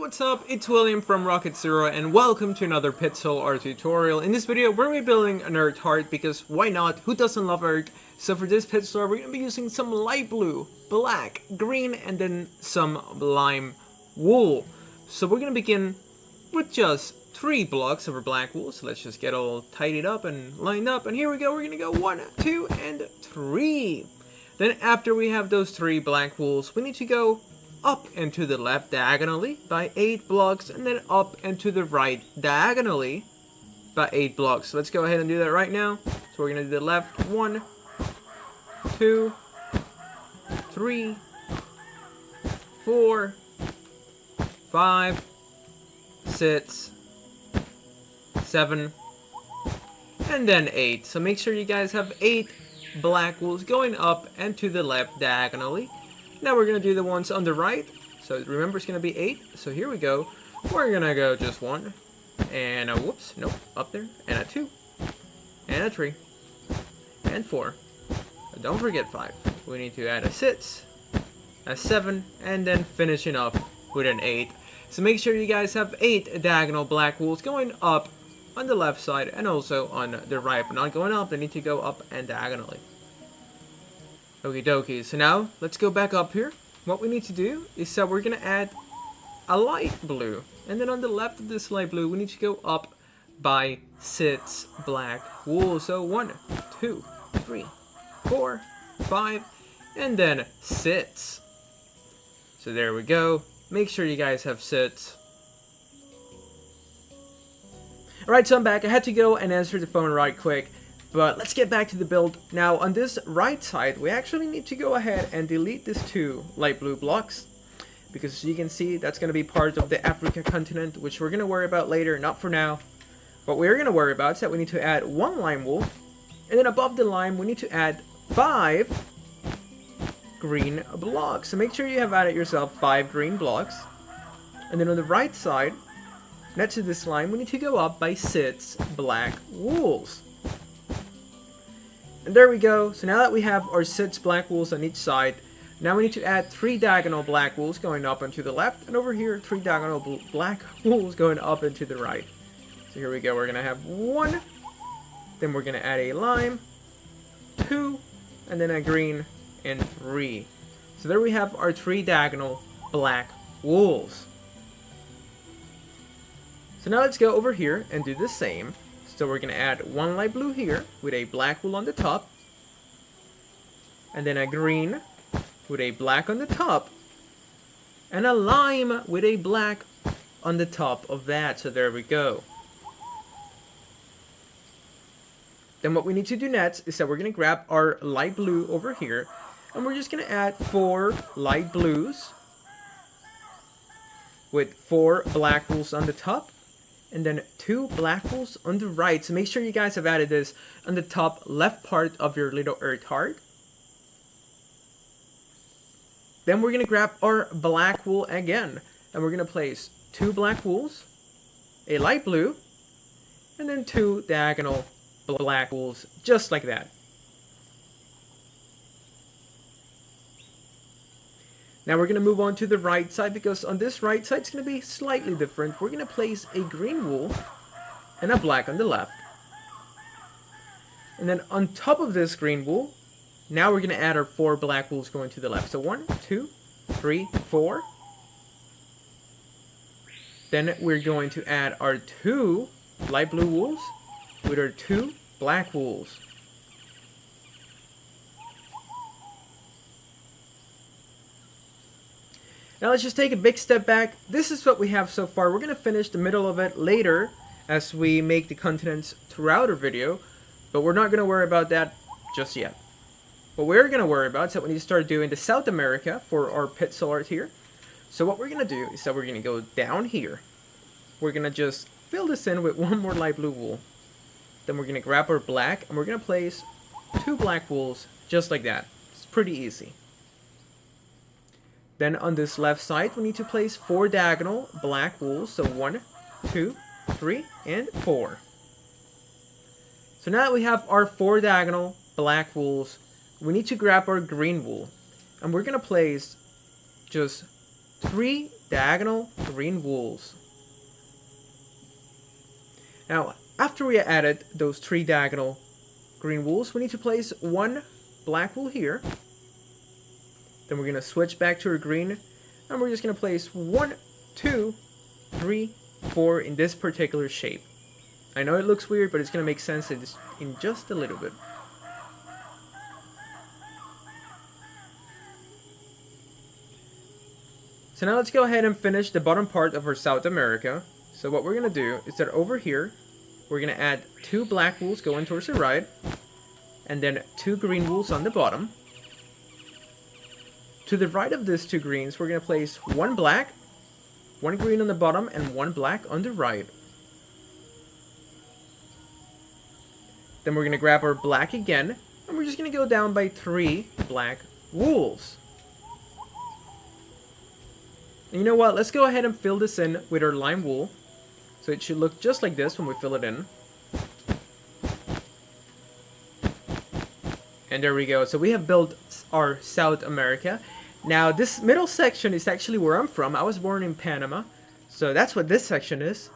what's up? It's William from Rocket Zero and welcome to another Pixel art tutorial. In this video we're going to be building an Earth heart because why not? Who doesn't love Earth? So for this pixel art we're going to be using some light blue, black, green and then some lime wool. So we're going to begin with just 3 blocks of our black wool. So let's just get all tidied up and lined up, and here we go. We're going to go 1, 2 and 3. Then after we have those 3 black wools, we need to go up and to the left diagonally by 8 blocks, and then up and to the right diagonally by 8 blocks. So let's go ahead and do that right now. So we're going to do the left 1, 2, 3, 4, 5, 6, 7, and then 8. So make sure you guys have 8 black wools going up and to the left diagonally. Now we're going to do the ones on the right. So remember, it's going to be 8. So here we go. We're going to go just 1. And a whoops. Nope. Up there. And a 2. And a 3. And 4. But don't forget 5. We need to add a 6. A 7. And then finishing off with an 8. So make sure you guys have 8 diagonal black wools going up on the left side and also on the right. But not going up. They need to go up and diagonally. Okie dokie, so now let's go back up here. What we need to do is that we're going to add a light blue. And then on the left of this light blue, we need to go up by 6 black wool. So 1, 2, 3, 4, 5, and then 6. So there we go. Make sure you guys have 6. Alright, so I'm back. I had to go and answer the phone right quick. But let's get back to the build. Now on this right side, we actually need to go ahead and delete these 2 light blue blocks. Because as you can see, that's going to be part of the Africa continent, which we're going to worry about later, not for now. What we're going to worry about is that we need to add 1 lime wool. And then above the lime, we need to add 5 green blocks. So make sure you have added yourself 5 green blocks. And then on the right side, next to this line, we need to go up by 6 black wools. And there we go. So now that we have our 6 black wools on each side, now we need to add 3 diagonal black wools going up and to the left, and over here 3 diagonal black wools going up and to the right. So here we go. We're going to have 1, then we're going to add a lime, 2, and then a green, and 3. So there we have our 3 diagonal black wools. So now let's go over here and do the same. So we're going to add 1 light blue here with a black wool on the top. And then a green with a black on the top. And a lime with a black on the top of that. So there we go. Then what we need to do next is that we're going to grab our light blue over here. And we're just going to add 4 light blues with 4 black wools on the top. And then 2 black wools on the right. So make sure you guys have added this on the top left part of your little Earth heart. Then we're going to grab our black wool again. And we're going to place 2 black wools, a light blue, and then 2 diagonal black wools, just like that. Now we're going to move on to the right side, because on this right side it's going to be slightly different. We're going to place a green wool and a black on the left. And then on top of this green wool, now we're going to add our 4 black wools going to the left. So 1, 2, 3, 4. Then we're going to add our 2 light blue wools with our 2 black wools. Now let's just take a big step back. This is what we have so far. We're going to finish the middle of it later as we make the continents throughout our video. But we're not going to worry about that just yet. What we're going to worry about is that we need to start doing the South America for our pixel art here. So what we're going to do is that we're going to go down here. We're going to just fill this in with 1 more light blue wool. Then we're going to grab our black and we're going to place 2 black wools just like that. It's pretty easy. Then on this left side, we need to place 4 diagonal black wools. So 1, 2, 3, and 4. So now that we have our 4 diagonal black wools, we need to grab our green wool. And we're going to place just 3 diagonal green wools. Now, after we added those 3 diagonal green wools, we need to place 1 black wool here. Then we're going to switch back to our green, and we're just going to place 1, 2, 3, 4 in this particular shape. I know it looks weird, but it's going to make sense in just a little bit. So now let's go ahead and finish the bottom part of our South America. So what we're going to do is that over here, we're going to add 2 black wools going towards the right, and then 2 green wools on the bottom. To the right of these 2 greens, we're going to place 1 black, 1 green on the bottom, and 1 black on the right. Then we're going to grab our black again, and we're just going to go down by 3 black wools. And you know what? Let's go ahead and fill this in with our lime wool. So it should look just like this when we fill it in. And there we go. So we have built our South America. Now this middle section is actually where I'm from. I was born in Panama. So that's what this section is.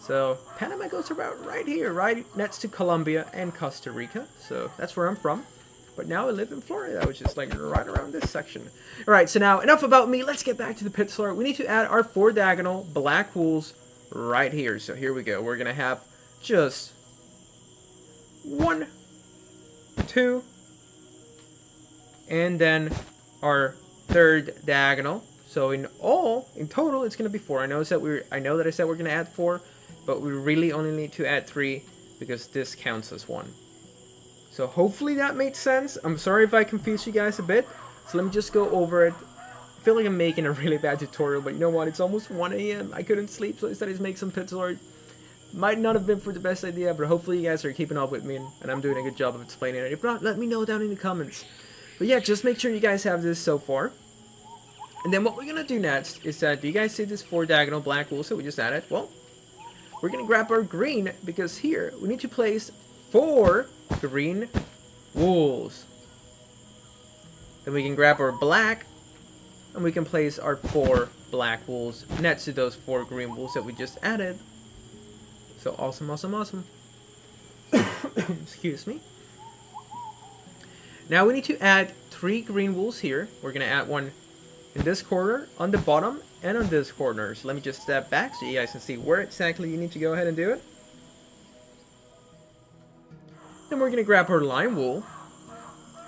So Panama goes about right here, right next to Colombia and Costa Rica. So that's where I'm from. But now I live in Florida, which is like right around this section. Alright, so now enough about me. Let's get back to the pit solar. We need to add our 4 diagonal black wools right here. So here we go. We're going to have just 1, 2, and then our 3rd diagonal. So in total, it's going to be 4. I know that I said we're going to add 4, but we really only need to add 3 because this counts as 1. So hopefully that made sense. I'm sorry if I confused you guys a bit. So let me just go over it. I feel like I'm making a really bad tutorial, but you know what? It's almost 1 a.m. I couldn't sleep, so I decided to make some pit solar. Might not have been for the best idea, but hopefully you guys are keeping up with me and I'm doing a good job of explaining it. If not, let me know down in the comments. But yeah, just make sure you guys have this so far. And then what we're going to do next is that, do you guys see this 4 diagonal black wool that we just added? Well, we're going to grab our green because here we need to place 4 green wools. Then we can grab our black and we can place our 4 black wools next to those 4 green wools that we just added. So awesome, awesome, awesome. Excuse me. Now we need to add 3 green wools here. We're going to add 1 in this corner, on the bottom, and on this corner. So let me just step back so you guys can see where exactly you need to go ahead and do it. Then we're going to grab our lime wool.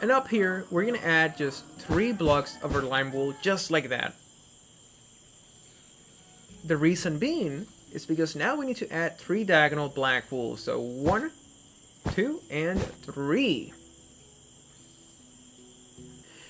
And up here, we're going to add just 3 blocks of our lime wool, just like that. The reason being is because now we need to add 3 diagonal black wool. So 1, 2, and 3.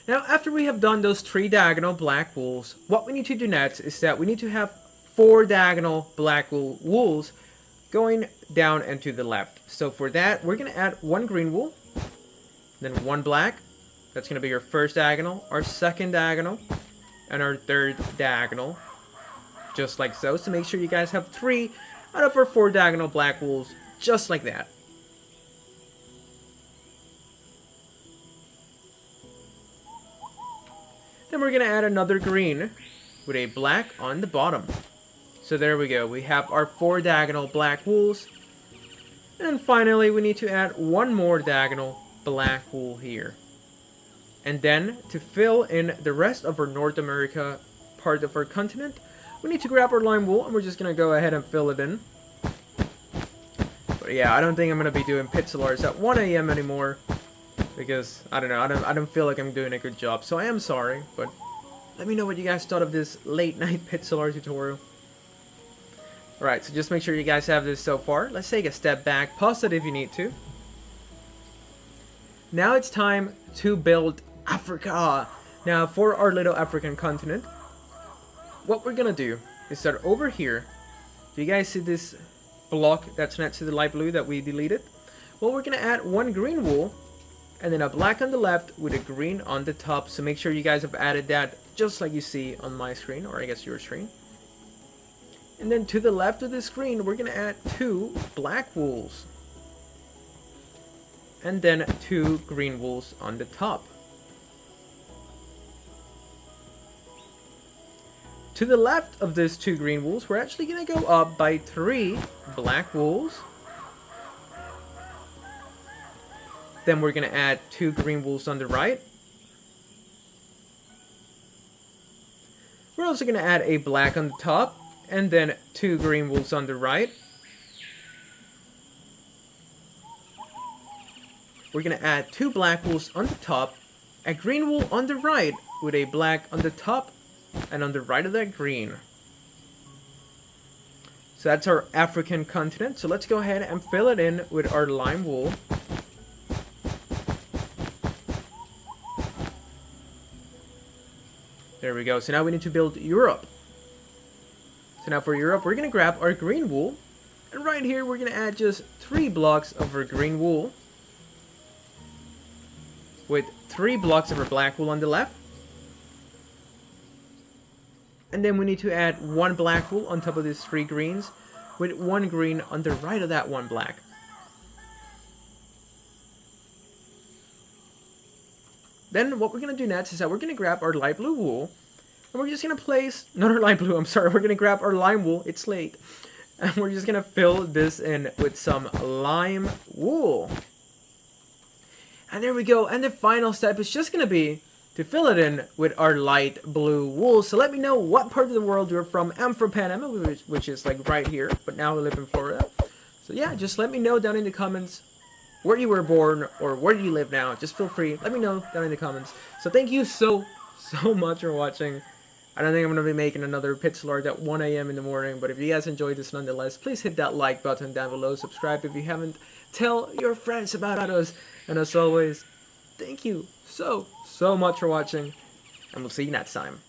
Now, after we have done those 3 diagonal black wools, what we need to do next is that we need to have 4 diagonal black wools going down and to the left. So for that, we're going to add 1 green wool, then 1 black. That's going to be our first diagonal, our second diagonal, and our 3rd diagonal. Just like so. So make sure you guys have 3 out of our 4 diagonal black wools, just like that. Then we're going to add another green with a black on the bottom. So there we go. We have our 4 diagonal black wools. And then finally, we need to add 1 more diagonal black wool here. And then, to fill in the rest of our North America part of our continent, we need to grab our lime wool and we're just going to go ahead and fill it in. But yeah, I don't think I'm going to be doing pit solars at 1 a.m. anymore. Because, I don't know, I don't feel like I'm doing a good job. So I am sorry, but let me know what you guys thought of this late night pit solar tutorial. Alright, so just make sure you guys have this so far. Let's take a step back, pause it if you need to. Now it's time to build Africa. Now for our little African continent, what we're gonna do is that over here, do you guys see this block that's next to the light blue that we deleted? Well, we're gonna add 1 green wool, and then a black on the left with a green on the top. So make sure you guys have added that just like you see on my screen, or I guess your screen. And then to the left of the screen, we're going to add 2 black wools. And then 2 green wools on the top. to the left of these 2 green wools, we're actually going to go up by 3 black wools. Then we're going to add 2 green wools on the right. We're also going to add a black on the top, and then 2 green wools on the right. We're going to add 2 black wools on the top, a green wool on the right with a black on the top and on the right of that green. So that's our African continent. So let's go ahead and fill it in with our lime wool. There we go. So now we need to build Europe. So now for Europe, we're going to grab our green wool. And right here, we're going to add just 3 blocks of our green wool, with 3 blocks of our black wool on the left. And then we need to add 1 black wool on top of these 3 greens, with 1 green on the right of that 1 black. Then what we're going to do next is that we're going to grab our light blue wool, and we're just going to place, not our light blue, I'm sorry, we're going to grab our lime wool, it's late, and we're just going to fill this in with some lime wool. And there we go, and the final step is just going to be to fill it in with our light blue wool. So let me know what part of the world you're from. I'm from Panama, which is like right here, but now we live in Florida. So yeah, just let me know down in the comments where you were born or where you live now. Just feel free, let me know down in the comments. So thank you so much for watching. I don't think I'm going to be making another pit slard at 1 a.m. in the morning, but if you guys enjoyed this nonetheless, please hit that like button down below, subscribe if you haven't, tell your friends about us, and as always, thank you so much for watching, and we'll see you next time.